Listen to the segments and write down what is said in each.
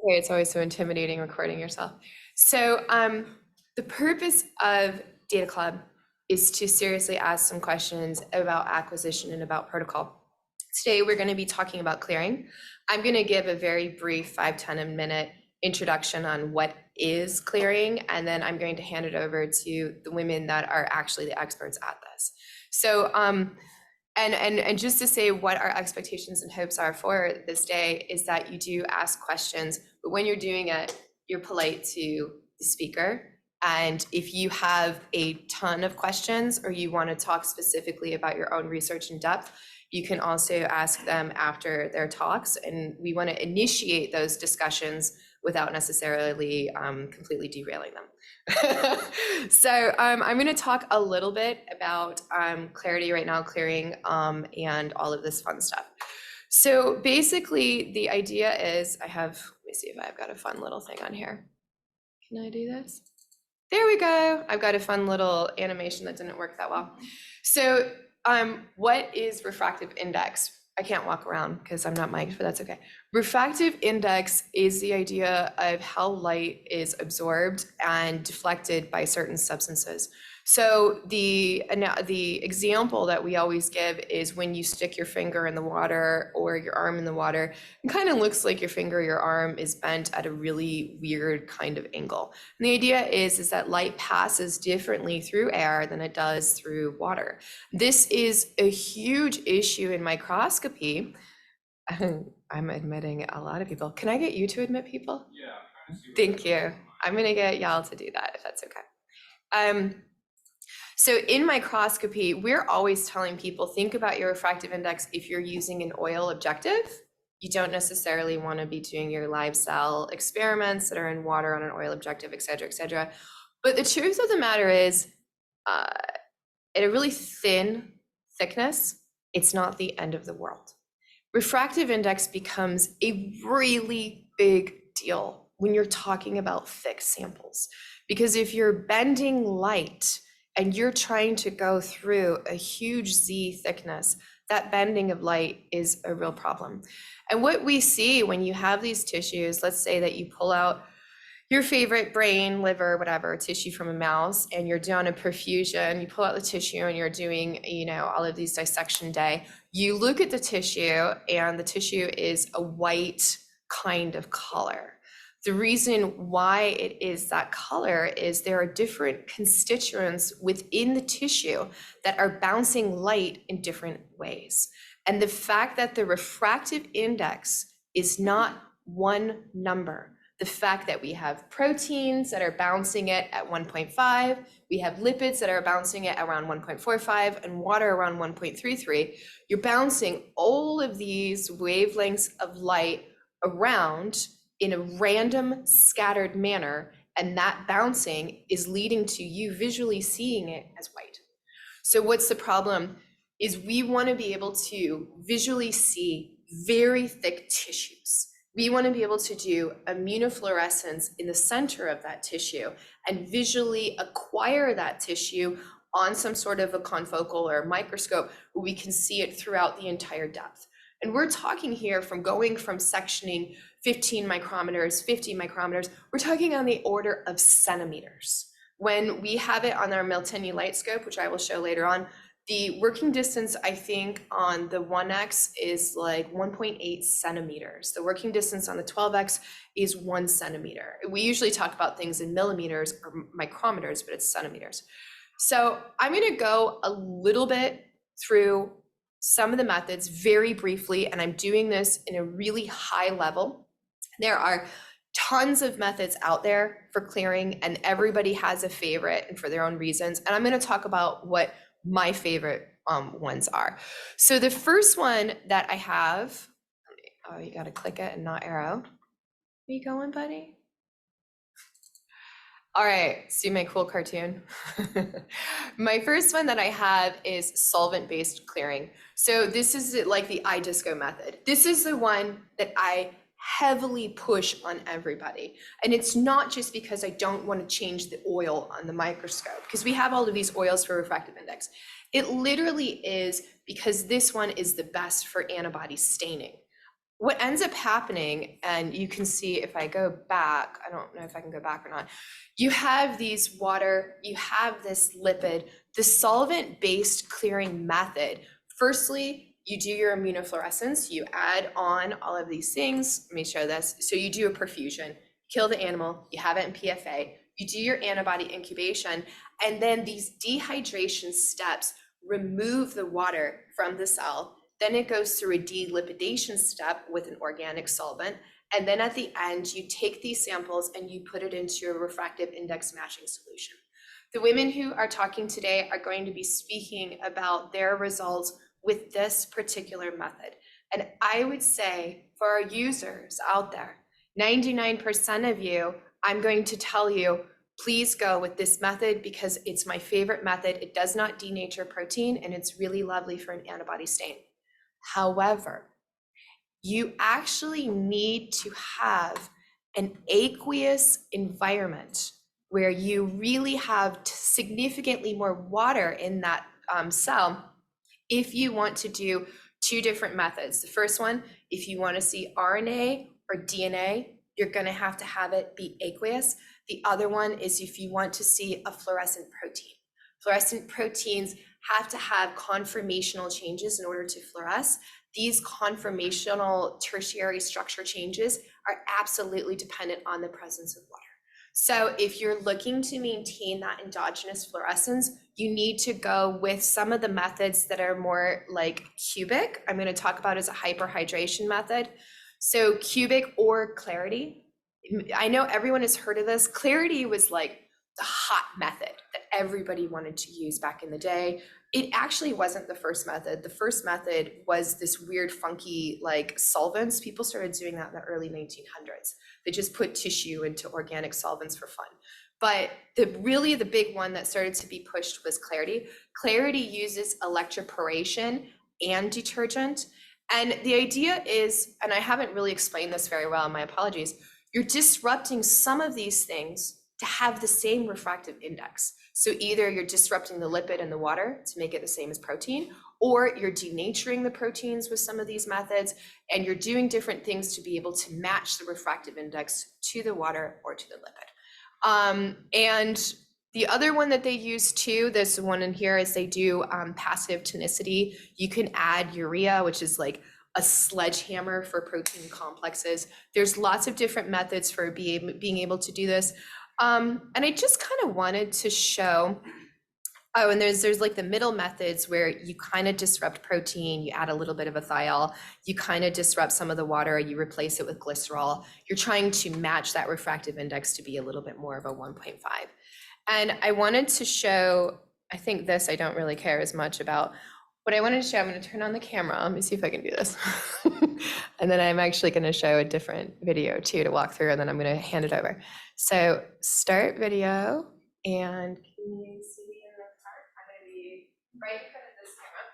Okay, it's always so intimidating recording yourself. So the purpose of DataClub is to seriously ask some questions about acquisition and about protocol. Today, we're going to be talking about clearing. I'm going to give a very brief 5-10 minute introduction on what is clearing, and then I'm going to hand it over to the women that are actually the experts at this. So and just to say what our expectations and hopes are for this day is that you do ask questions, but when you're doing it, you're polite to the speaker. And if you have a ton of questions or you want to talk specifically about your own research in depth, you can also ask them after their talks. And we want to initiate those discussions without necessarily completely derailing them. So I'm going to talk a little bit about clarity right now, clearing, and all of this fun stuff. So basically, the idea is let me see if I've got a fun little thing on here. Can I do this? There we go. I've got a fun little animation that didn't work that well. So what is refractive index? I can't walk around because I'm not mic'd, but that's okay. Refractive index is the idea of how light is absorbed and deflected by certain substances. So the example that we always give is when you stick your finger in the water or your arm in the water, it kind of looks like your finger or your arm is bent at a really weird kind of angle. And the idea is that light passes differently through air than it does through water. This is a huge issue in microscopy. I'm admitting a lot of people. Can I get you to admit people? Yeah. Thank you. I'm going to get y'all to do that if that's okay. So in microscopy, we're always telling people, think about your refractive index if you're using an oil objective. You don't necessarily want to be doing your live cell experiments that are in water on an oil objective, et cetera, et cetera. But the truth of the matter is, at a really thin thickness, it's not the end of the world. Refractive index becomes a really big deal when you're talking about thick samples, because if you're bending light and you're trying to go through a huge Z thickness, that bending of light is a real problem. And what we see when you have these tissues, let's say that you pull out your favorite brain, liver, whatever, tissue from a mouse, and you're doing a perfusion, you pull out the tissue and you're doing, all of these dissection day, you look at the tissue and the tissue is a white kind of color. The reason why it is that color is there are different constituents within the tissue that are bouncing light in different ways. And the fact that the refractive index is not one number, the fact that we have proteins that are bouncing it at 1.5, we have lipids that are bouncing it around 1.45, and water around 1.33, you're bouncing all of these wavelengths of light around in a random scattered manner, and that bouncing is leading to you visually seeing it as white. So what's the problem is we want to be able to visually see very thick tissues. We want to be able to do immunofluorescence in the center of that tissue and visually acquire that tissue on some sort of a confocal or microscope where we can see it throughout the entire depth. And we're talking here from going from sectioning 15 micrometers, 50 micrometers, we're talking on the order of centimeters. When we have it on our Miltenyi light scope, which I will show later on, the working distance, I think, on the 1x is like 1.8 centimeters. The working distance on the 12x is 1 centimeter. We usually talk about things in millimeters or micrometers, but it's centimeters. So I'm going to go a little bit through some of the methods very briefly, and I'm doing this in a really high level. There are tons of methods out there for clearing, and everybody has a favorite and for their own reasons. And I'm going to talk about what my favorite ones are. So the first one that I have, oh, you got to click it and not arrow. Where you going, buddy? All right, see my cool cartoon? My first one that I have is solvent-based clearing. So this is like the iDisco method. This is the one that I heavily push on everybody. And it's not just because I don't want to change the oil on the microscope, because we have all of these oils for refractive index. It literally is because this one is the best for antibody staining. what ends up happening, and you can see if I go back, I don't know if I can go back or not, you have these water, you have this lipid, the solvent-based clearing method. Firstly, you do your immunofluorescence, you add on all of these things. Let me show this. So you do a perfusion, kill the animal, you have it in PFA, you do your antibody incubation, and then these dehydration steps remove the water from the cell. Then it goes through a delipidation step with an organic solvent. And then at the end, you take these samples and you put it into a refractive index matching solution. The women who are talking today are going to be speaking about their results with this particular method. And I would say for our users out there, 99% of you, I'm going to tell you, please go with this method because it's my favorite method. It does not denature protein and it's really lovely for an antibody stain. However, you actually need to have an aqueous environment where you really have significantly more water in that cell if you want to do two different methods. The first one, if you want to see RNA or DNA, you're going to have it be aqueous. The other one is if you want to see a fluorescent protein. Fluorescent proteins have to have conformational changes in order to fluoresce. These conformational tertiary structure changes are absolutely dependent on the presence of water. So if you're looking to maintain that endogenous fluorescence, you need to go with some of the methods that are more like cubic. I'm going to talk about as a hyperhydration method. So cubic or clarity. I know everyone has heard of this. Clarity was like the hot method that everybody wanted to use back in the day. It actually wasn't the first method. The first method was this weird, funky, like solvents. People started doing that in the early 1900s. They just put tissue into organic solvents for fun. But really the big one that started to be pushed was clarity. Clarity uses electroporation and detergent. And the idea is, and I haven't really explained this very well, my apologies, you're disrupting some of these things to have the same refractive index. So either you're disrupting the lipid in the water to make it the same as protein, or you're denaturing the proteins with some of these methods, and you're doing different things to be able to match the refractive index to the water or to the lipid. And the other one that they use too, this one in here, is they do passive tonicity. You can add urea, which is like a sledgehammer for protein complexes. There's lots of different methods for being able to do this. And I just kind of wanted to show, oh, and there's like the middle methods where you kind of disrupt protein, you add a little bit of a thiol, you kind of disrupt some of the water, you replace it with glycerol. You're trying to match that refractive index to be a little bit more of a 1.5. And I wanted to show, I think this I don't really care as much about. What I wanted to show, I'm going to turn on the camera. Let me see if I can do this. And then I'm actually going to show a different video too to walk through, and then I'm going to hand it over. So start video, and can you see me in the front? I'm going to be right in front of this camera.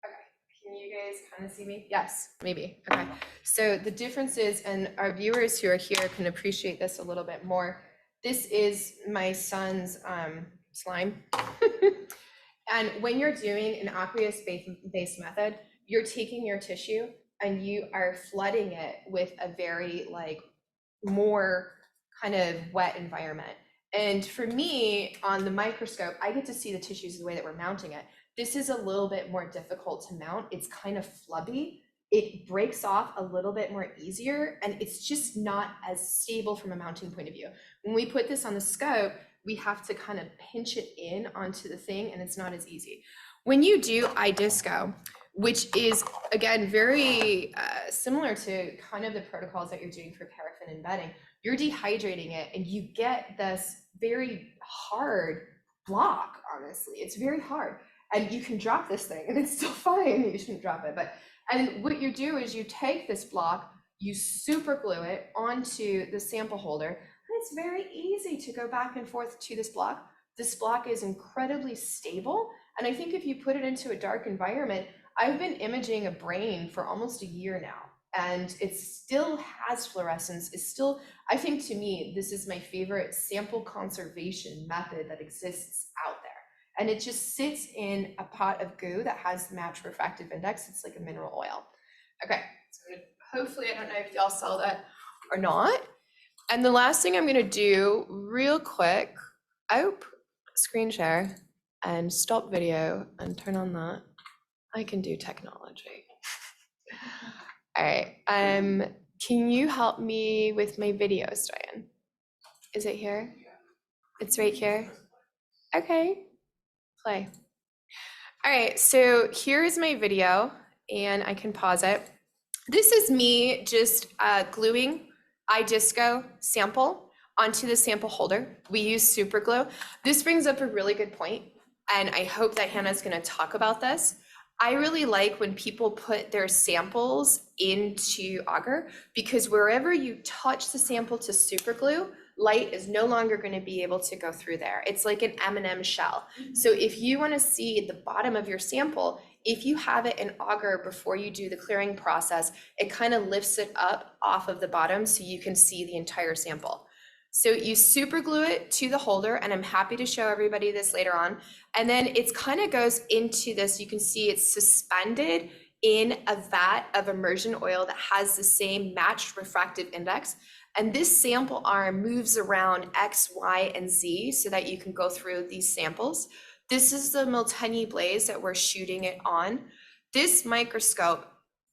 Okay, can you guys kind of see me? Yes, maybe. Okay, so the difference is, and our viewers who are here can appreciate this a little bit more. This is my son's slime. And when you're doing an aqueous-based method, you're taking your tissue and you are flooding it with a very like more kind of wet environment. And for me, on the microscope, I get to see the tissues the way that we're mounting it. This is a little bit more difficult to mount. It's kind of flubby. It breaks off a little bit more easier, and it's just not as stable from a mounting point of view. When we put this on the scope, we have to kind of pinch it in onto the thing, and it's not as easy. When you do iDisco, which is, again, very similar to kind of the protocols that you're doing for paraffin embedding, you're dehydrating it, and you get this very hard block, honestly. It's very hard. And you can drop this thing, and it's still fine. You shouldn't drop it. And what you do is you take this block, you super glue it onto the sample holder, it's very easy to go back and forth to this block. This block is incredibly stable. And I think if you put it into a dark environment, I've been imaging a brain for almost a year now, and it still has fluorescence. It's still, I think to me, this is my favorite sample conservation method that exists out there. And it just sits in a pot of goo that has the match refractive index. It's like a mineral oil. Okay, so hopefully, I don't know if y'all saw that or not. And the last thing I'm gonna do real quick, screen share and stop video and turn on that. I can do technology. All right, can you help me with my video, Stoyan? Is it here? It's right here? Okay, play. All right, so here is my video and I can pause it. This is me just gluing iDisco sample onto the sample holder. We use super glue. This brings up a really good point, and I hope that Hannah's gonna talk about this. I really like when people put their samples into Augur, because wherever you touch the sample to super glue, light is no longer going to be able to go through there. It's like an M&M shell. So if you want to see the bottom of your sample, if you have it in Augur before you do the clearing process, it kind of lifts it up off of the bottom so you can see the entire sample. So you super glue it to the holder, and I'm happy to show everybody this later on. And then it kind of goes into this, you can see it's suspended in a vat of immersion oil that has the same matched refractive index. And this sample arm moves around X, Y, and Z so that you can go through these samples. This is the Miltenyi blaze that we're shooting it on. This microscope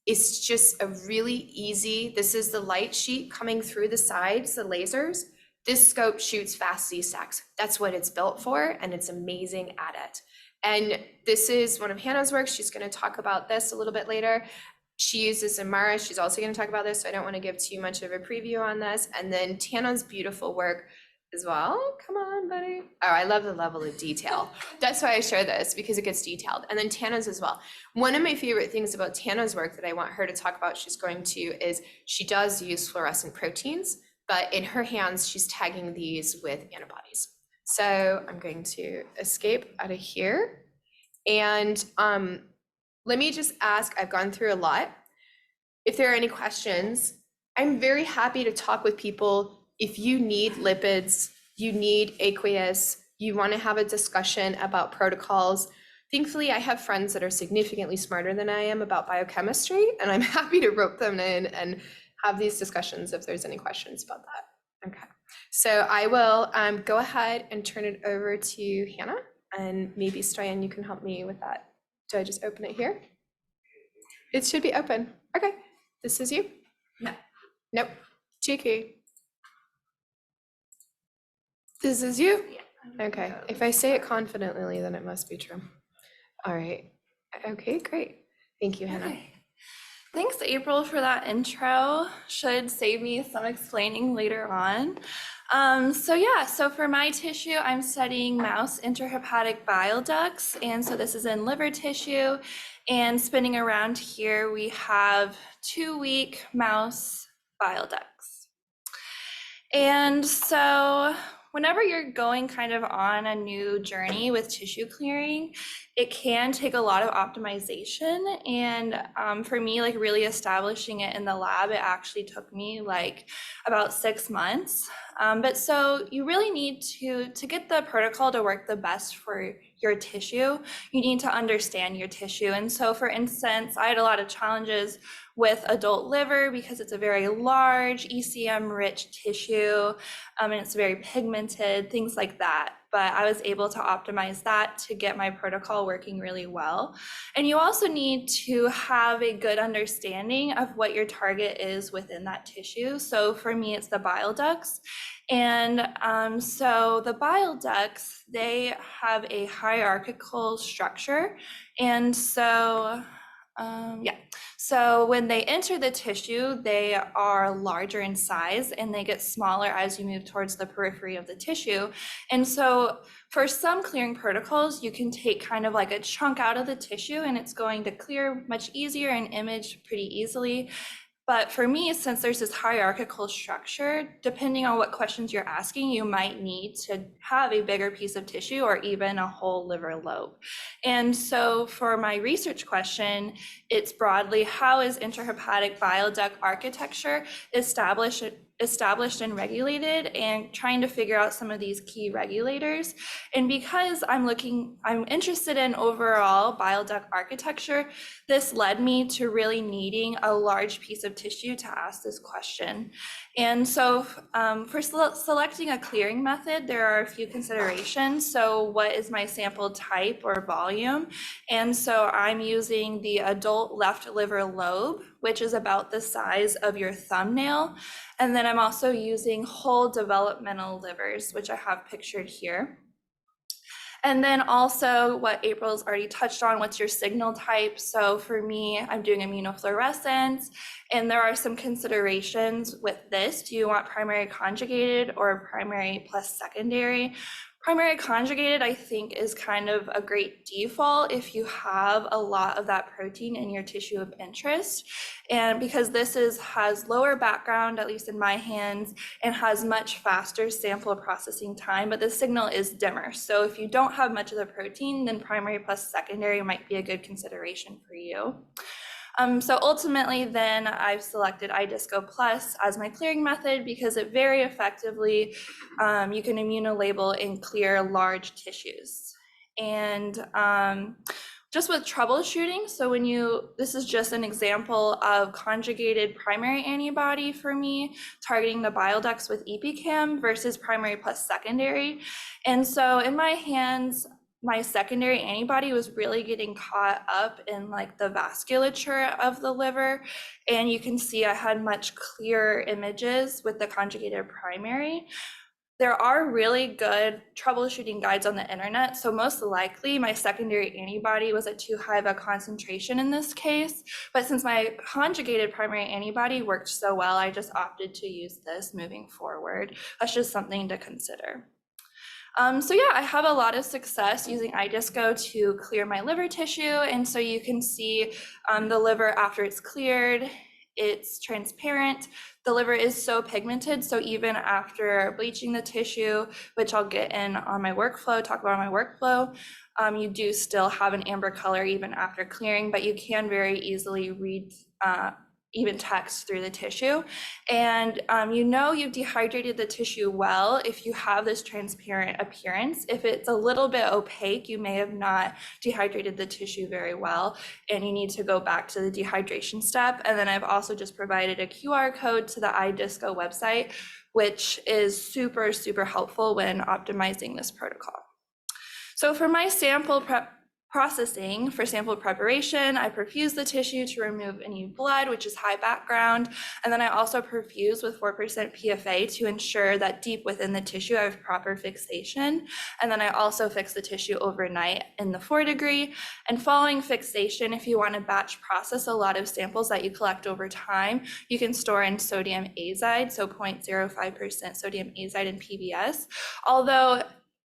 is just a really easy, this is the light sheet coming through the sides, the lasers. This scope shoots fast Z-stacks. That's what it's built for, and it's amazing at it. And this is one of Hannah's works. She's going to talk about this a little bit later. She uses Emory. She's also going to talk about this, so I don't want to give too much of a preview on this. And then Tana's beautiful work as well. Come on, buddy. Oh, I love the level of detail. That's why I share this, because it gets detailed. And then Tana's as well. One of my favorite things about Tana's work that I want her to talk about, she's going to, is she does use fluorescent proteins, but in her hands, she's tagging these with antibodies. So I'm going to escape out of here. And let me just ask, I've gone through a lot. If there are any questions, I'm very happy to talk with people. If you need lipids, you need aqueous, you want to have a discussion about protocols. Thankfully, I have friends that are significantly smarter than I am about biochemistry, and I'm happy to rope them in and have these discussions if there's any questions about that. Okay, so I will go ahead and turn it over to Hannah, and maybe Stoyan, you can help me with that. Do I just open it here? It should be open. Okay, this is you? No. Nope. Cheeky. This is you? Yeah. Okay, if I say it confidently, then it must be true. All right. Okay, great. Thank you, Hannah. Okay. Thanks, April, for that intro. Should save me some explaining later on. So for my tissue, I'm studying mouse intrahepatic bile ducts. And so this is in liver tissue. And spinning around here, we have 2-week mouse bile ducts. And so whenever you're going kind of on a new journey with tissue clearing, it can take a lot of optimization. And for me, like really establishing it in the lab, it actually took me like about 6 months. But so you really need to get the protocol to work the best for your tissue, you need to understand your tissue. And so for instance, I had a lot of challenges with adult liver because it's a very large ECM rich tissue and it's very pigmented, things like that. But I was able to optimize that to get my protocol working really well. And you also need to have a good understanding of what your target is within that tissue. So for me, it's the bile ducts. And so the bile ducts, they have a hierarchical structure. And so, so when they enter the tissue, they are larger in size and they get smaller as you move towards the periphery of the tissue. And so for some clearing protocols, you can take kind of like a chunk out of the tissue and it's going to clear much easier and image pretty easily. But for me, since there's this hierarchical structure, depending on what questions you're asking, you might need to have a bigger piece of tissue or even a whole liver lobe. And so for my research question, it's broadly, how is intrahepatic bile duct architecture established established and regulated, and trying to figure out some of these key regulators. And because I'm interested in overall bile duct architecture, this led me to really needing a large piece of tissue to ask this question. And so for selecting a clearing method, there are a few considerations. So what is my sample type or volume? And so I'm using the adult left liver lobe, which is about the size of your thumbnail. And then I'm also using whole developmental livers, which I have pictured here. And then also what April's already touched on, what's your signal type? So for me, I'm doing immunofluorescence, and there are some considerations with this. Do you want primary conjugated or primary plus secondary? Primary conjugated, I think, is kind of a great default if you have a lot of that protein in your tissue of interest. And because this has lower background, at least in my hands, and has much faster sample processing time, but the signal is dimmer. So if you don't have much of the protein, then primary plus secondary might be a good consideration for you. So ultimately, then I've selected iDisco Plus as my clearing method because it very effectively, you can immunolabel and clear large tissues. And just with troubleshooting, so this is just an example of conjugated primary antibody for me, targeting the bile ducts with EpiCam versus primary plus secondary. And so in my hands, my secondary antibody was really getting caught up in like the vasculature of the liver. And you can see I had much clearer images with the conjugated primary. There are really good troubleshooting guides on the internet. So most likely my secondary antibody was at too high of a concentration in this case. But since my conjugated primary antibody worked so well, I just opted to use this moving forward. That's just something to consider. So yeah, I have a lot of success using iDisco to clear my liver tissue. And so you can see the liver after it's cleared, it's transparent. The liver is so pigmented. So even after bleaching the tissue, which I'll get in on my workflow, talk about my workflow, you do still have an amber color even after clearing, but you can very easily read even text through the tissue. And you've dehydrated the tissue well if you have this transparent appearance. If it's a little bit opaque, you may have not dehydrated the tissue very well, and you need to go back to the dehydration step. And then I've also just provided a QR code to the iDisco website, which is super, super helpful when optimizing this protocol. So for my sample processing, for sample preparation, I perfuse the tissue to remove any blood, which is high background. And then I also perfuse with 4% PFA to ensure that deep within the tissue I have proper fixation. And then I also fix the tissue overnight in the 4 degree. And following fixation, if you want to batch process a lot of samples that you collect over time, you can store in sodium azide, so 0.05% sodium azide in PBS. Although,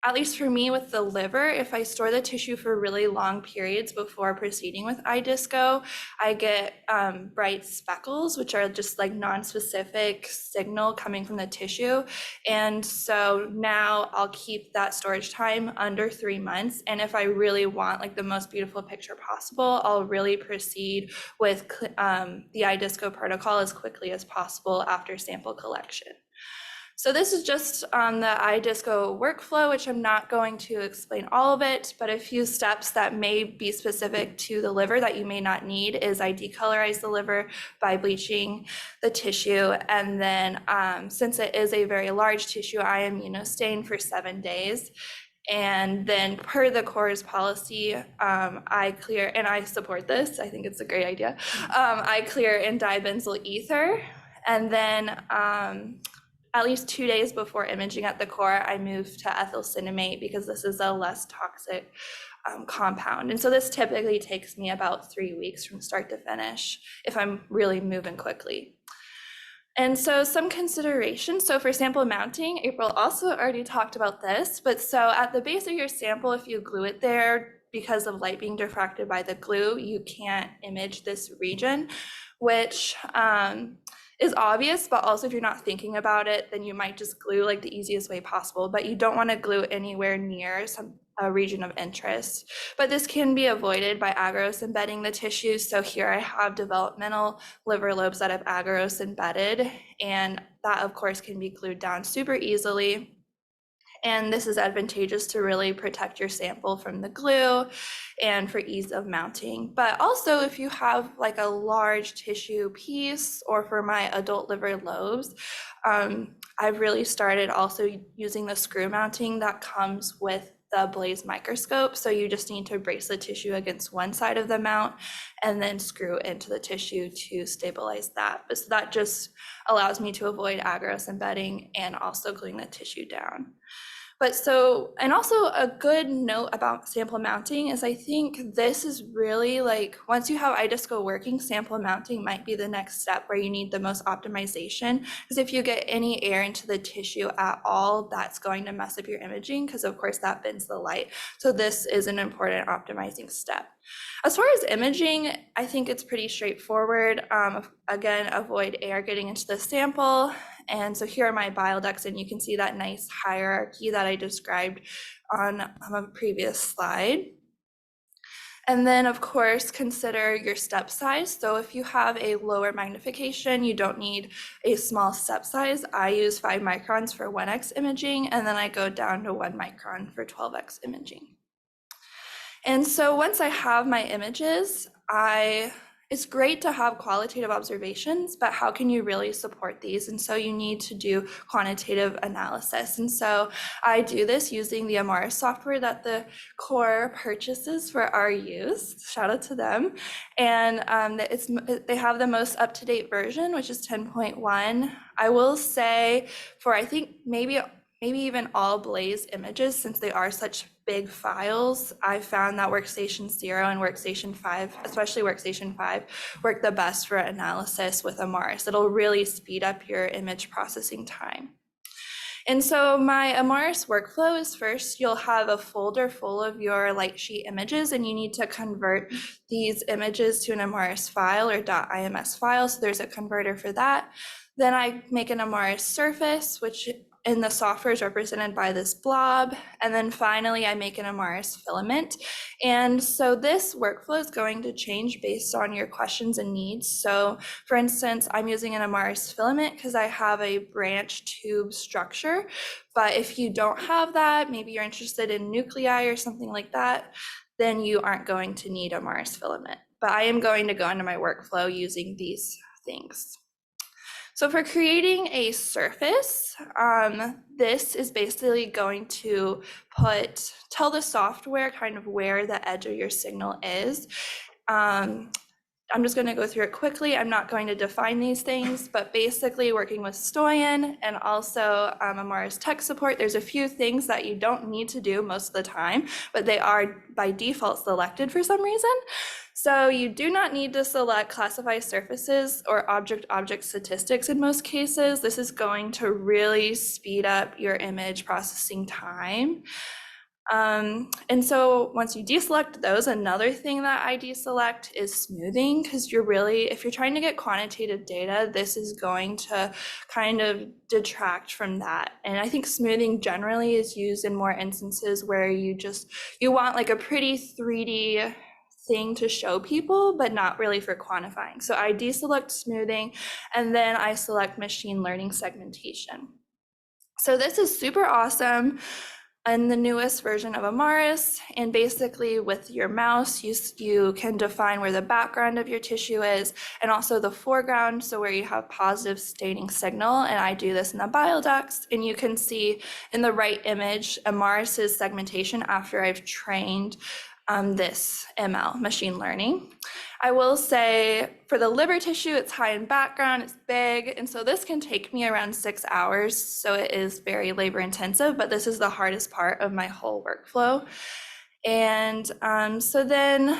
at least for me with the liver, if I store the tissue for really long periods before proceeding with iDisco, I get bright speckles, which are just like non-specific signal coming from the tissue. And so now I'll keep that storage time under 3 months. And if I really want like the most beautiful picture possible, I'll really proceed with the iDisco protocol as quickly as possible after sample collection. So this is just on the iDisco workflow, which I'm not going to explain all of it, but a few steps that may be specific to the liver that you may not need is I decolorize the liver by bleaching the tissue. And then since it is a very large tissue, I immunostain for 7 days. And then per the Corps policy, I clear, and I support this, I think it's a great idea. I clear in dibenzyl ether, and then at least 2 days before imaging at the core, I moved to ethyl cinnamate because this is a less toxic compound. And so this typically takes me about 3 weeks from start to finish if I'm really moving quickly. And so some considerations. So for sample mounting, April also already talked about this, but so at the base of your sample, if you glue it there, because of light being diffracted by the glue, you can't image this region, which is obvious, but also if you're not thinking about it, then you might just glue like the easiest way possible, but you don't want to glue anywhere near some a region of interest. But this can be avoided by agarose embedding the tissue. So here I have developmental liver lobes that have agarose embedded, and that of course can be glued down super easily. And this is advantageous to really protect your sample from the glue and for ease of mounting. But also if you have like a large tissue piece, or for my adult liver lobes, I've really started also using the screw mounting that comes with the Blaze microscope. So you just need to brace the tissue against one side of the mount and then screw into the tissue to stabilize that. But so that just allows me to avoid agarose embedding and also gluing the tissue down. But so, and also a good note about sample mounting is I think this is really like, once you have iDisco working, sample mounting might be the next step where you need the most optimization. Because if you get any air into the tissue at all, that's going to mess up your imaging, because of course that bends the light. So this is an important optimizing step. As far as imaging, I think it's pretty straightforward. Again, avoid air getting into the sample. And so here are my bile ducts, and you can see that nice hierarchy that I described on a previous slide. And then of course, consider your step size. So if you have a lower magnification, you don't need a small step size. I use 5 microns for 1x imaging, and then I go down to 1 micron for 12x imaging. And so once I have my images, it's great to have qualitative observations, but how can you really support these? And so you need to do quantitative analysis. And so I do this using the Emory software that the Corps purchases for our use. Shout out to them. And they have the most up-to-date version, which is 10.1. I will say for, I think maybe even all Blaze images, since they are such big files, I found that Workstation 0 and Workstation 5, especially Workstation 5, work the best for analysis with Emory. So it'll really speed up your image processing time. And so my Emoris workflow is, first you'll have a folder full of your Lightsheet images, and you need to convert these images to an Emoris file or .ims file. So there's a converter for that. Then I make an Emoris surface, which in the software is represented by this blob. And then finally, I make an Emoris filament. And so this workflow is going to change based on your questions and needs. So for instance, I'm using an Emoris filament because I have a branch tube structure. But if you don't have that, maybe you're interested in nuclei or something like that, then you aren't going to need a Emoris filament. But I am going to go into my workflow using these things. So for creating a surface, this is basically going to tell the software kind of where the edge of your signal is. I'm just going to go through it quickly. I'm not going to define these things, but basically working with Stoyan and also Amara's tech support, there's a few things that you don't need to do most of the time, but they are by default selected for some reason. So you do not need to select classify surfaces or object-object statistics in most cases. This is going to really speed up your image processing time. And so once you deselect those, another thing that I deselect is smoothing, because if you're trying to get quantitative data, this is going to kind of detract from that. And I think smoothing generally is used in more instances where you want like a pretty 3D thing to show people, but not really for quantifying. So I deselect smoothing, and then I select machine learning segmentation. So this is super awesome in the newest version of Amaris, and basically with your mouse, you can define where the background of your tissue is and also the foreground, so where you have positive staining signal, and I do this in the bile ducts, and you can see in the right image Amaris's segmentation after I've trained this ML, machine learning. I will say for the liver tissue, it's high in background, it's big, and so this can take me around 6 hours, so it is very labor intensive, but this is the hardest part of my whole workflow. And so then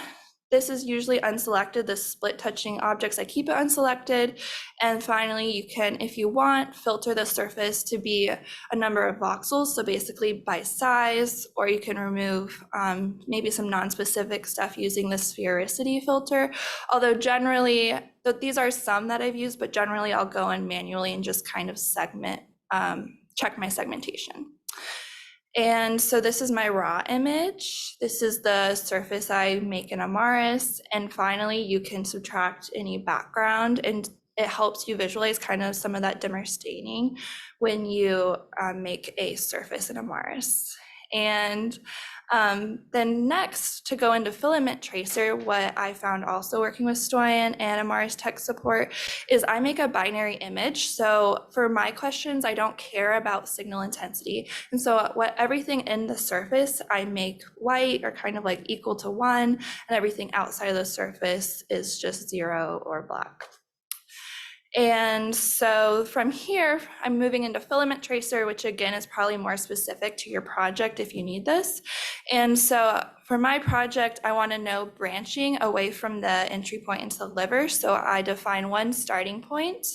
this is usually unselected, the split touching objects, I keep it unselected. And finally, you can, if you want, filter the surface to be a number of voxels, so basically by size, or you can remove maybe some non-specific stuff using the sphericity filter. Although generally, these are some that I've used, but generally I'll go in manually and just kind of segment, check my segmentation. And so this is my raw image. This is the surface I make in Amaris. And finally, you can subtract any background, and it helps you visualize kind of some of that dimmer staining when you make a surface in Amaris. And then next, to go into filament tracer, what I found also working with Stoyan and Amaris tech support is I make a binary image. So for my questions, I don't care about signal intensity. And so everything in the surface, I make white or kind of like equal to 1, and everything outside of the surface is just 0 or black. And so from here, I'm moving into filament tracer, which again is probably more specific to your project if you need this. And so for my project, I want to know branching away from the entry point into the liver. So I define one starting point,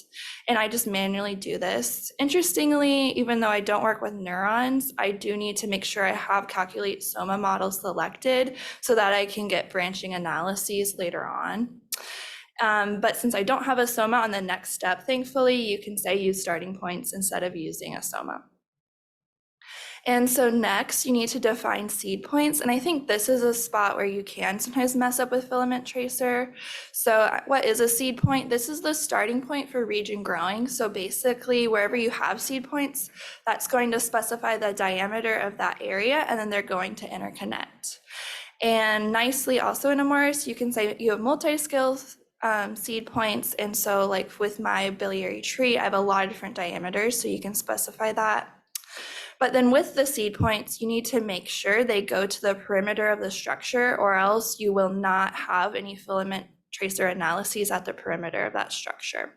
and I just manually do this. Interestingly, even though I don't work with neurons, I do need to make sure I have calculate soma models selected so that I can get branching analyses later on. But since I don't have a soma on the next step, thankfully, you can say use starting points instead of using a soma. And so next, you need to define seed points. And I think this is a spot where you can sometimes mess up with filament tracer. So what is a seed point? This is the starting point for region growing. So basically, wherever you have seed points, that's going to specify the diameter of that area, and then they're going to interconnect. And nicely also in Amaris, you can say you have multi-scale seed points. And so like with my biliary tree, I have a lot of different diameters, so you can specify that. But then with the seed points, you need to make sure they go to the perimeter of the structure, or else you will not have any filament tracer analyses at the perimeter of that structure.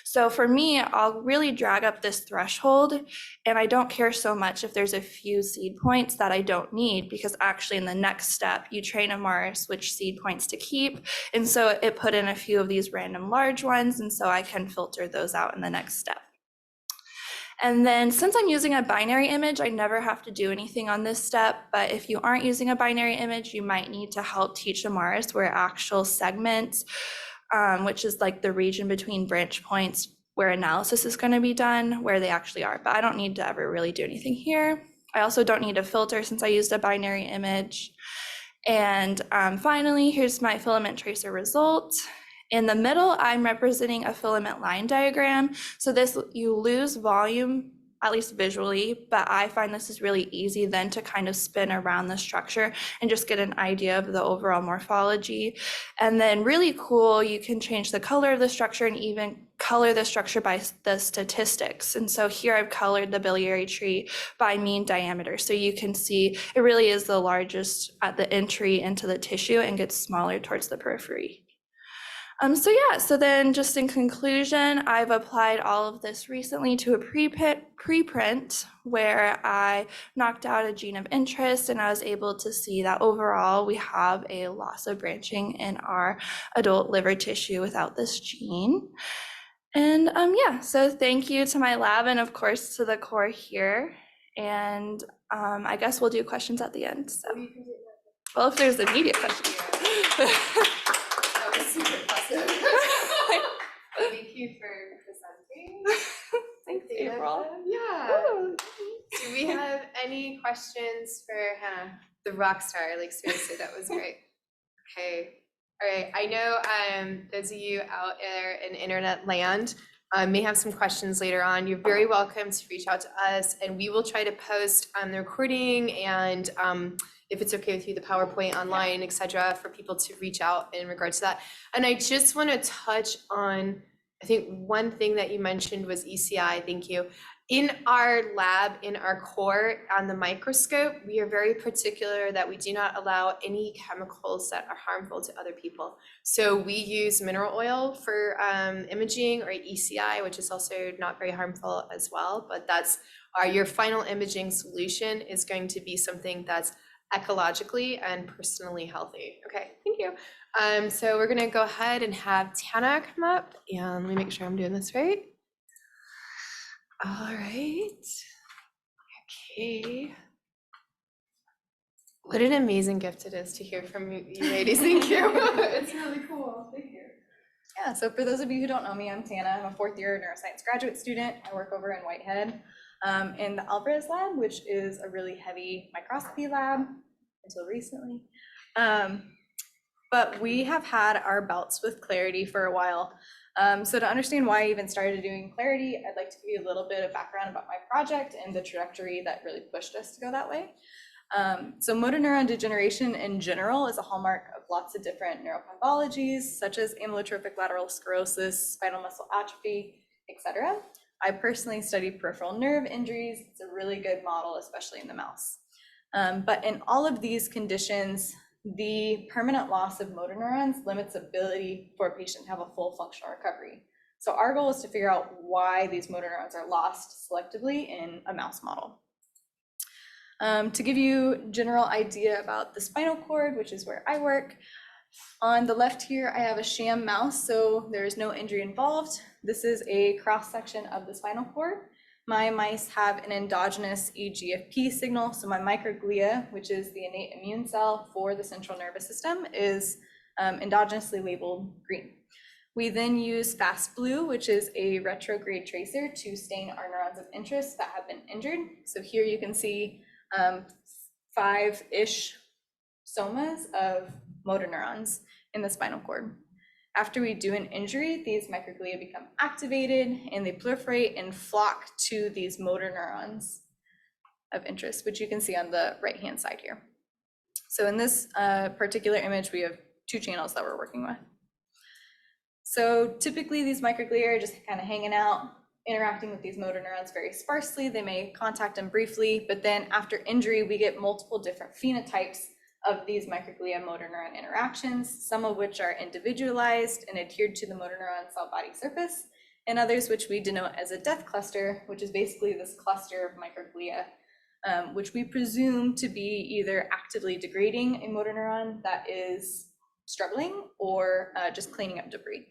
So for me, I'll really drag up this threshold, and I don't care so much if there's a few seed points that I don't need, because actually in the next step, you train Amaris which seed points to keep. And so it put in a few of these random large ones, and so I can filter those out in the next step. And then since I'm using a binary image, I never have to do anything on this step. But if you aren't using a binary image, you might need to help teach Amaris where actual segments, which is like the region between branch points where analysis is going to be done, where they actually are. But I don't need to ever really do anything here. I also don't need a filter since I used a binary image. And finally, here's my filament tracer result. In the middle, I'm representing a filament line diagram. So this, you lose volume, at least visually, but I find this is really easy then to kind of spin around the structure and just get an idea of the overall morphology. And then really cool, you can change the color of the structure and even color the structure by the statistics. And so here I've colored the biliary tree by mean diameter. So you can see it really is the largest at the entry into the tissue and gets smaller towards the periphery. So then just in conclusion, I've applied all of this recently to a preprint where I knocked out a gene of interest, and I was able to see that overall we have a loss of branching in our adult liver tissue without this gene. And so thank you to my lab and of course to the core here. And I guess we'll do questions at the end. So, well, if there's immediate questions. Thank you for presenting. Thanks, April. Yeah. Do we have any questions for Hannah, the rock star? Like seriously, that was great. Okay. All right. I know those of you out there in internet land may have some questions later on. You're very welcome to reach out to us, and we will try to post the recording and if it's okay with you, the PowerPoint online, etc., for people to reach out in regards to that. And I just want to touch on, I think one thing that you mentioned was ECI, thank you. In our lab, in our core on the microscope, we are very particular that we do not allow any chemicals that are harmful to other people. So we use mineral oil for imaging, or ECI, which is also not very harmful as well, but that's your final imaging solution is going to be something that's ecologically and personally healthy. Okay, thank you. So we're gonna go ahead and have Tana come up, and let me make sure I'm doing this right. All right. Okay. What an amazing gift it is to hear from you ladies. Thank you. It's really cool. Thank you. Yeah, so for those of you who don't know me, I'm Tana. I'm a fourth year neuroscience graduate student. I work over in Whitehead. in the Alvarez lab, which is a really heavy microscopy lab until recently. But we have had our bouts with Clarity for a while. So to understand why I even started doing Clarity, I'd like to give you a little bit of background about my project and the trajectory that really pushed us to go that way. So motor neuron degeneration in general is a hallmark of lots of different neuropathologies, such as amyotrophic lateral sclerosis, spinal muscle atrophy, etc. I personally study peripheral nerve injuries. It's a really good model, especially in the mouse. But in all of these conditions, the permanent loss of motor neurons limits ability for a patient to have a full functional recovery. So our goal is to figure out why these motor neurons are lost selectively in a mouse model. To give you a general idea about the spinal cord, which is where I work, on the left here, I have a sham mouse, so there is no injury involved. This is a cross-section of the spinal cord. My mice have an endogenous EGFP signal, so my microglia, which is the innate immune cell for the central nervous system, is endogenously labeled green. We then use fast blue, which is a retrograde tracer, to stain our neurons of interest that have been injured. So here you can see 5-ish somas of motor neurons in the spinal cord. After we do an injury, these microglia become activated and they proliferate and flock to these motor neurons of interest, which you can see on the right-hand side here. So in this particular image, we have 2 channels that we're working with. So typically these microglia are just kind of hanging out, interacting with these motor neurons very sparsely. They may contact them briefly, but then after injury, we get multiple different phenotypes of these microglia motor neuron interactions, some of which are individualized and adhered to the motor neuron cell body surface, and others which we denote as a death cluster, which is basically this cluster of microglia, which we presume to be either actively degrading a motor neuron that is struggling or just cleaning up debris.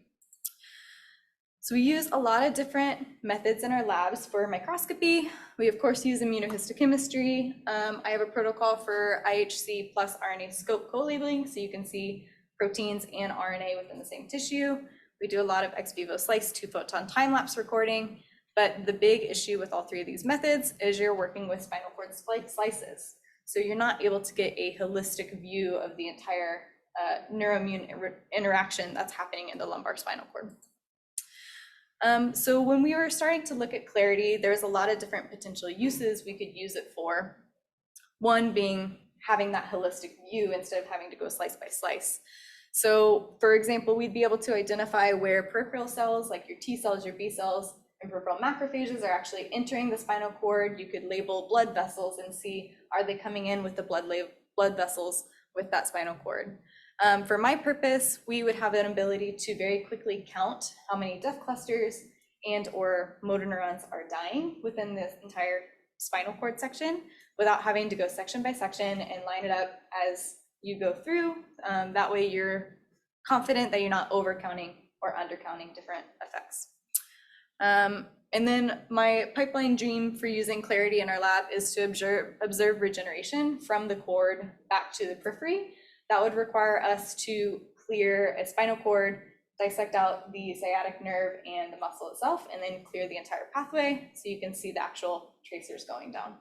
So we use a lot of different methods in our labs for microscopy. We of course use immunohistochemistry. I have a protocol for IHC plus RNA scope co-labeling, so you can see proteins and RNA within the same tissue. We do a lot of ex vivo slice 2-photon time-lapse recording, but the big issue with all 3 of these methods is you're working with spinal cord slices. So you're not able to get a holistic view of the entire neuroimmune interaction that's happening in the lumbar spinal cord. So when we were starting to look at Clarity, there's a lot of different potential uses we could use it for. One being having that holistic view instead of having to go slice by slice. So for example, we'd be able to identify where peripheral cells like your T cells, your B cells, and peripheral macrophages are actually entering the spinal cord. You could label blood vessels and see, are they coming in with the blood vessels with that spinal cord? For my purpose, we would have an ability to very quickly count how many death clusters and or motor neurons are dying within this entire spinal cord section without having to go section by section and line it up as you go through. That way you're confident that you're not overcounting or undercounting different effects. And then my pipeline dream for using Clarity in our lab is to observe regeneration from the cord back to the periphery. That would require us to clear a spinal cord, dissect out the sciatic nerve and the muscle itself, and then clear the entire pathway so you can see the actual tracers going down.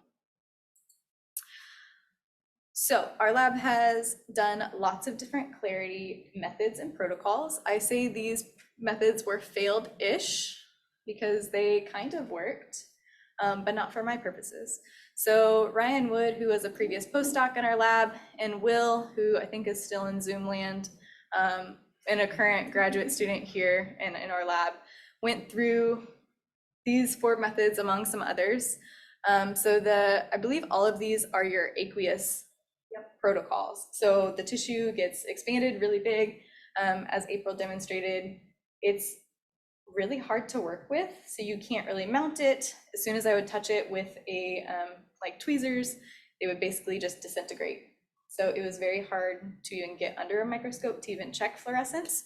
So our lab has done lots of different Clarity methods and protocols. I say these methods were failed-ish because they kind of worked, but not for my purposes. So Ryan Wood, who was a previous postdoc in our lab, and Will, who I think is still in Zoom land, and a current graduate student here in our lab, went through these 4 methods among some others. I believe all of these are your aqueous protocols. So the tissue gets expanded really big, as April demonstrated. It's really hard to work with, so you can't really mount it. As soon as I would touch it with a like tweezers, it would basically just disintegrate. So it was very hard to even get under a microscope to even check fluorescence.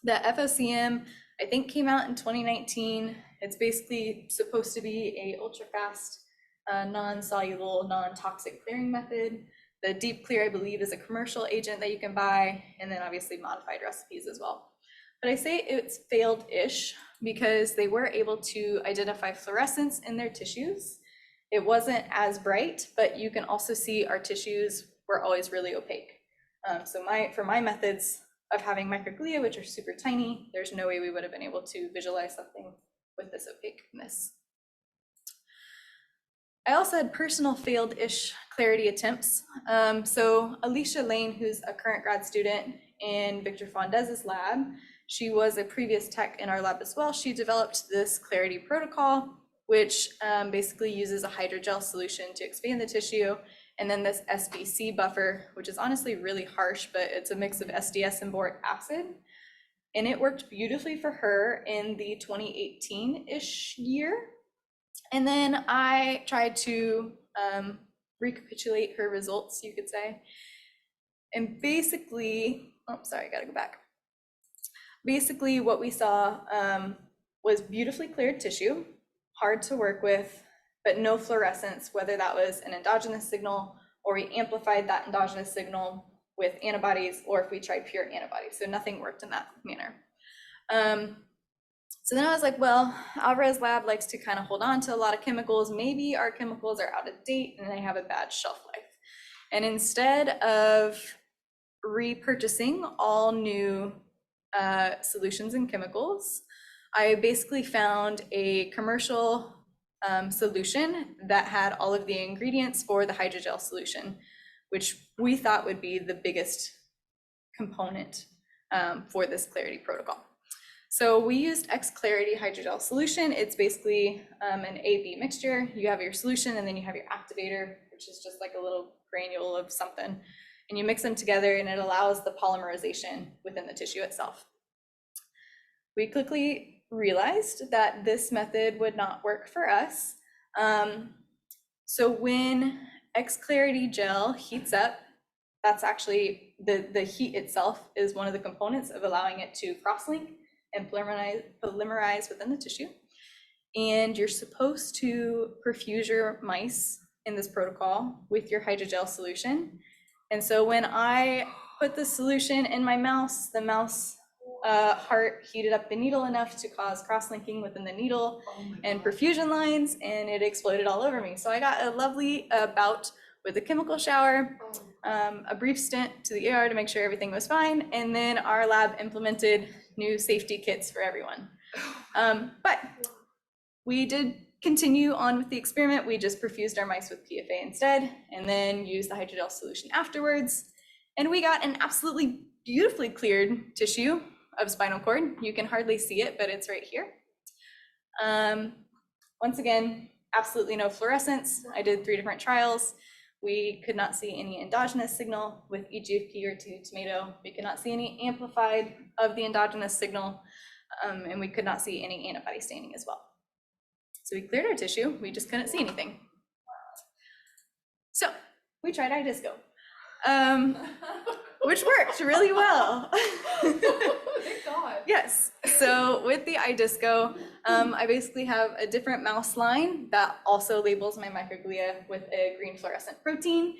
The FOCM, I think, came out in 2019. It's basically supposed to be a ultra-fast, non-soluble, non-toxic clearing method. The deep clear, I believe, is a commercial agent that you can buy, and then obviously modified recipes as well. But I say it's failed-ish because they were able to identify fluorescence in their tissues. It wasn't as bright, but you can also see our tissues were always really opaque. So for my methods of having microglia, which are super tiny, there's no way we would have been able to visualize something with this opaqueness. I also had personal failed-ish clarity attempts. So Alicia Lane, who's a current grad student in Victor Fondez's lab, she was a previous tech in our lab as well. She developed this clarity protocol, which basically uses a hydrogel solution to expand the tissue, and then this SBC buffer, which is honestly really harsh, but it's a mix of SDS and boric acid. And it worked beautifully for her in the 2018-ish year. And then I tried to recapitulate her results, you could say. And basically, oh, sorry, I gotta go back. Basically, what we saw was beautifully cleared tissue, hard to work with, but no fluorescence, whether that was an endogenous signal or we amplified that endogenous signal with antibodies, or if we tried pure antibodies. So nothing worked in that manner. So then I was like, well, Alvarez lab likes to kind of hold on to a lot of chemicals. Maybe our chemicals are out of date and they have a bad shelf life. And instead of repurchasing all new solutions and chemicals, I basically found a commercial solution that had all of the ingredients for the hydrogel solution, which we thought would be the biggest component for this clarity protocol. So we used X-Clarity hydrogel solution. It's basically an A-B mixture. You have your solution and then you have your activator, which is just like a little granule of something. And you mix them together and it allows the polymerization within the tissue itself. We quickly realized that this method would not work for us. So when X-Clarity gel heats up, that's actually the heat itself is one of the components of allowing it to cross-link and polymerize within the tissue. And you're supposed to perfuse your mice in this protocol with your hydrogel solution. And so when I put the solution in my mouse, the mouse heart heated up the needle enough to cause cross-linking within the needle and perfusion lines, and it exploded all over me. So I got a lovely bout with a chemical shower, a brief stint to the ER to make sure everything was fine, and then our lab implemented new safety kits for everyone. But we did continue on with the experiment. We just perfused our mice with PFA instead, and then used the hydrogel solution afterwards. And we got an absolutely beautifully cleared tissue of spinal cord. You can hardly see it, but it's right here. Once again, absolutely no fluorescence. I did 3 different trials. We could not see any endogenous signal with EGFP or T tomato. We could not see any amplified of the endogenous signal, and we could not see any antibody staining as well. So we cleared our tissue, we just couldn't see anything. So we tried iDisco, which worked really well. Thank God. Yes, so with the iDisco, I basically have a different mouse line that also labels my microglia with a green fluorescent protein.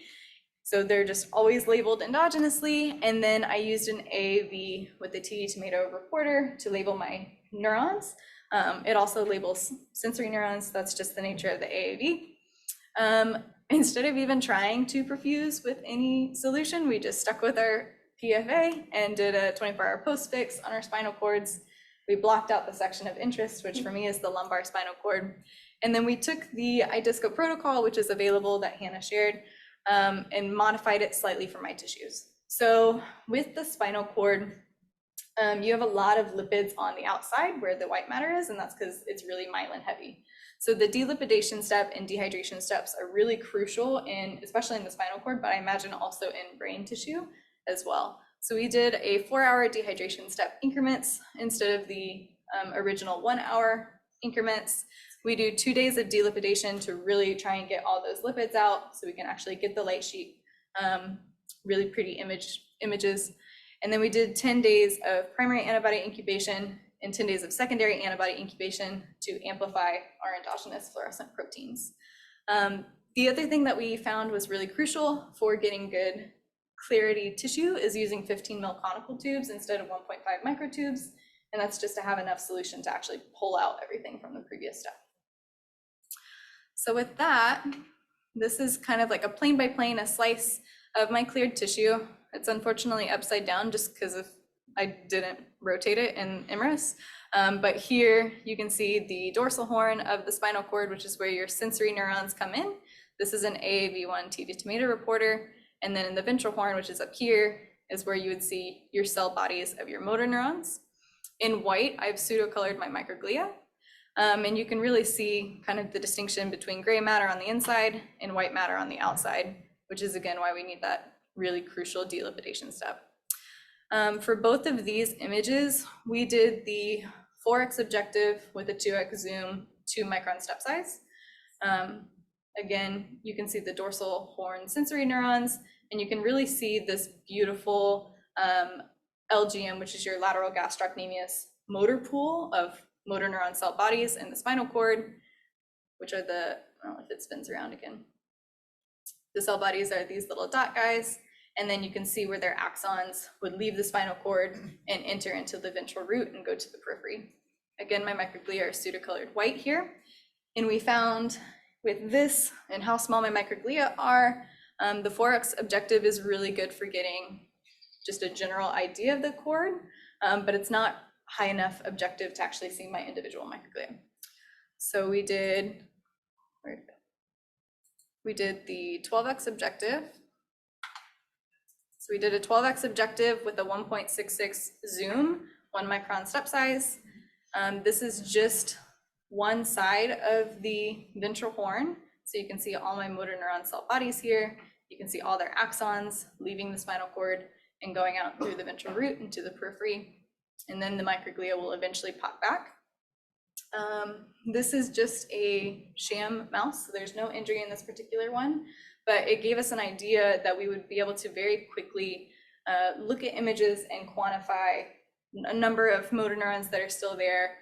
So they're just always labeled endogenously. And then I used an AAV with the TD tomato reporter to label my neurons. It also labels sensory neurons. That's just the nature of the AAV. Instead of even trying to perfuse with any solution, we just stuck with our PFA and did a 24-hour post-fix on our spinal cords. We blocked out the section of interest, which for me is the lumbar spinal cord. And then we took the iDisco protocol, which is available that Hannah shared, and modified it slightly for my tissues. So with the spinal cord, you have a lot of lipids on the outside where the white matter is, and that's because it's really myelin heavy. So the delipidation step and dehydration steps are really crucial, especially in the spinal cord, but I imagine also in brain tissue as well. So we did a 4-hour dehydration step increments instead of the original 1-hour increments. We do 2 days of delipidation to really try and get all those lipids out so we can actually get the light sheet, really pretty images. And then we did 10 days of primary antibody incubation and 10 days of secondary antibody incubation to amplify our endogenous fluorescent proteins. The other thing that we found was really crucial for getting good clarity tissue is using 15 mil conical tubes instead of 1.5 microtubes. And that's just to have enough solution to actually pull out everything from the previous step. So with that, this is kind of like a plane by plane, a slice of my cleared tissue. It's unfortunately upside down just because I didn't rotate it in Emrys. But here you can see the dorsal horn of the spinal cord, which is where your sensory neurons come in. This is an AAV1 T tomato reporter. And then in the ventral horn, which is up here, is where you would see your cell bodies of your motor neurons. In white, I've pseudo-colored my microglia. And you can really see kind of the distinction between gray matter on the inside and white matter on the outside, which is again why we need that really crucial delipidation step. For both of these images, we did the 4x objective with a 2x zoom, 2 micron step size. Again, you can see the dorsal horn sensory neurons, and you can really see this beautiful LGM, which is your lateral gastrocnemius motor pool of motor neuron cell bodies in the spinal cord, which are the, I don't know if it spins around again. The cell bodies are these little dot guys, and then you can see where their axons would leave the spinal cord and enter into the ventral root and go to the periphery. Again, my microglia are pseudo-colored white here. And we found with this and how small my microglia are, the 4x objective is really good for getting just a general idea of the cord, but it's not high enough objective to actually see my individual microglia. So we did, where did it go? We did the 12x objective. So we did a 12x objective with a 1.66 zoom, 1 micron step size. This is just one side of the ventral horn. So you can see all my motor neuron cell bodies here. You can see all their axons leaving the spinal cord and going out through the ventral root into the periphery. And then the microglia will eventually pop back. This is just a sham mouse, so there's no injury in this particular one, but it gave us an idea that we would be able to very quickly look at images and quantify a number of motor neurons that are still there.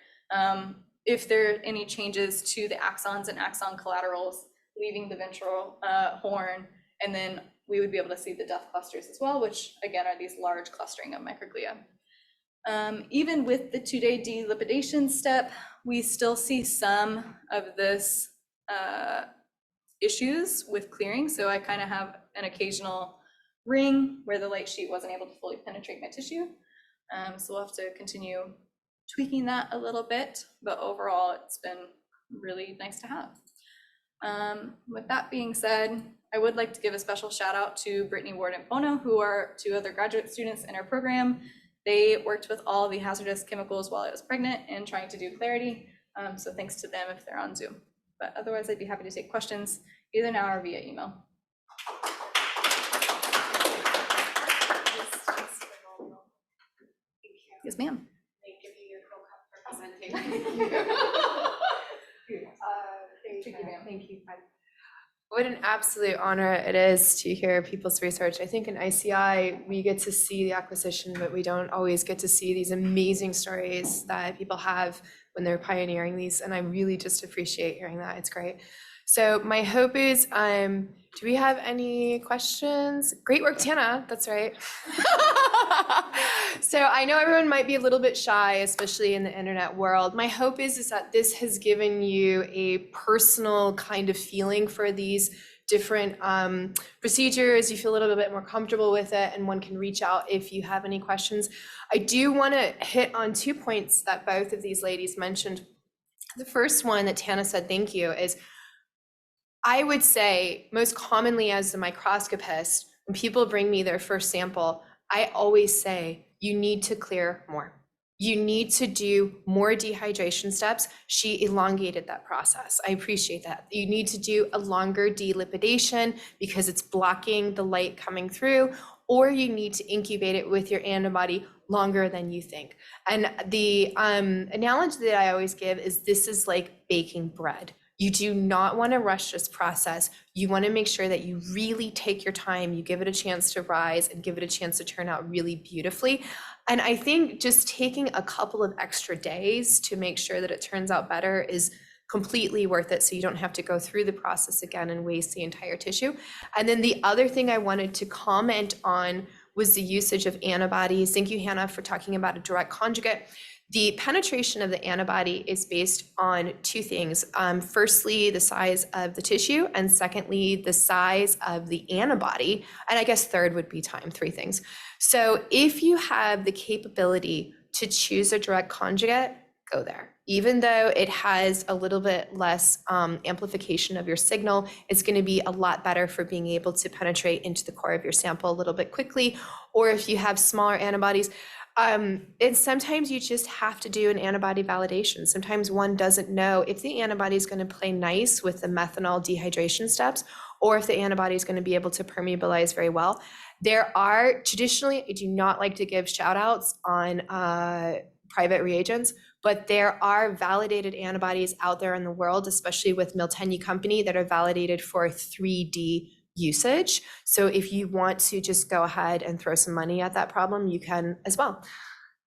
If there are any changes to the axons and axon collaterals leaving the ventral horn, and then we would be able to see the death clusters as well, which again are these large clustering of microglia. Even with the 2-day delipidation step, we still see some of this issues with clearing. So I kind of have an occasional ring where the light sheet wasn't able to fully penetrate my tissue. So we'll have to continue tweaking that a little bit, but overall it's been really nice to have. With that being said, I would like to give a special shout out to Brittany Ward and Bono, who are 2 other graduate students in our program. They worked with all the hazardous chemicals while I was pregnant and trying to do clarity. So thanks to them if they're on Zoom. But otherwise, I'd be happy to take questions either now or via email. Yes, ma'am. They give you your co-cup for presenting. Thank you, ma'am. Thank you. What an absolute honor it is to hear people's research. I think in ICI, we get to see the acquisition, but we don't always get to see these amazing stories that people have when they're pioneering these. And I really just appreciate hearing that. It's great. So my hope is, do we have any questions? Great work, Tana. That's right. So I know everyone might be a little bit shy, especially in the internet world. My hope is that this has given you a personal kind of feeling for these different procedures. You feel a little bit more comfortable with it, and one can reach out if you have any questions. I do want to hit on 2 points that both of these ladies mentioned. The first one that Tana said, thank you, is I would say most commonly as a microscopist, when people bring me their first sample, I always say, you need to clear more. You need to do more dehydration steps. She elongated that process. I appreciate that. You need to do a longer delipidation because it's blocking the light coming through, or you need to incubate it with your antibody longer than you think. And the analogy that I always give is this is like baking bread. You do not want to rush this process. You want to make sure that you really take your time, you give it a chance to rise and give it a chance to turn out really beautifully. And I think just taking a couple of extra days to make sure that it turns out better is completely worth it, so you don't have to go through the process again and waste the entire tissue. And then the other thing I wanted to comment on was the usage of antibodies. Thank you, Hannah, for talking about a direct conjugate. The penetration of the antibody is based on two things. Firstly, the size of the tissue, and secondly, the size of the antibody. And I guess third would be time, three things. So if you have the capability to choose a direct conjugate, go there. Even though it has a little bit less amplification of your signal, it's going to be a lot better for being able to penetrate into the core of your sample a little bit quickly. Or if you have smaller antibodies, and sometimes you just have to do an antibody validation. Sometimes one doesn't know if the antibody is going to play nice with the methanol dehydration steps, or if the antibody is going to be able to permeabilize very well. There are, traditionally, I do not like to give shout outs on private reagents, but there are validated antibodies out there in the world, especially with Miltenyi Company, that are validated for 3D usage. So if you want to just go ahead and throw some money at that problem, you can as well.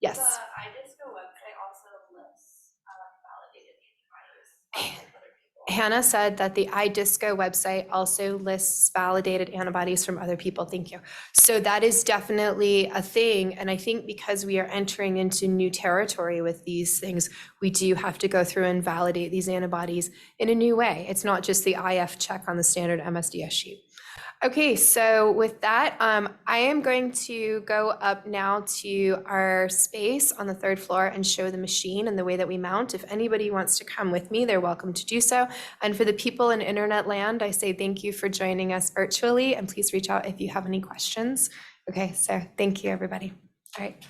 Yes. The IDISCO website also lists validated antibodies from other people. Hannah said that the IDISCO website also lists validated antibodies from other people. Thank you. So that is definitely a thing. And I think because we are entering into new territory with these things, we do have to go through and validate these antibodies in a new way. It's not just the IF check on the standard MSDS sheet. Okay, so with that, I am going to go up now to our space on the third floor and show the machine and the way that we mount. If anybody wants to come with me, they're welcome to do so. And for the people in internet land, I say thank you for joining us virtually, and please reach out if you have any questions. Okay, so thank you, everybody. All right.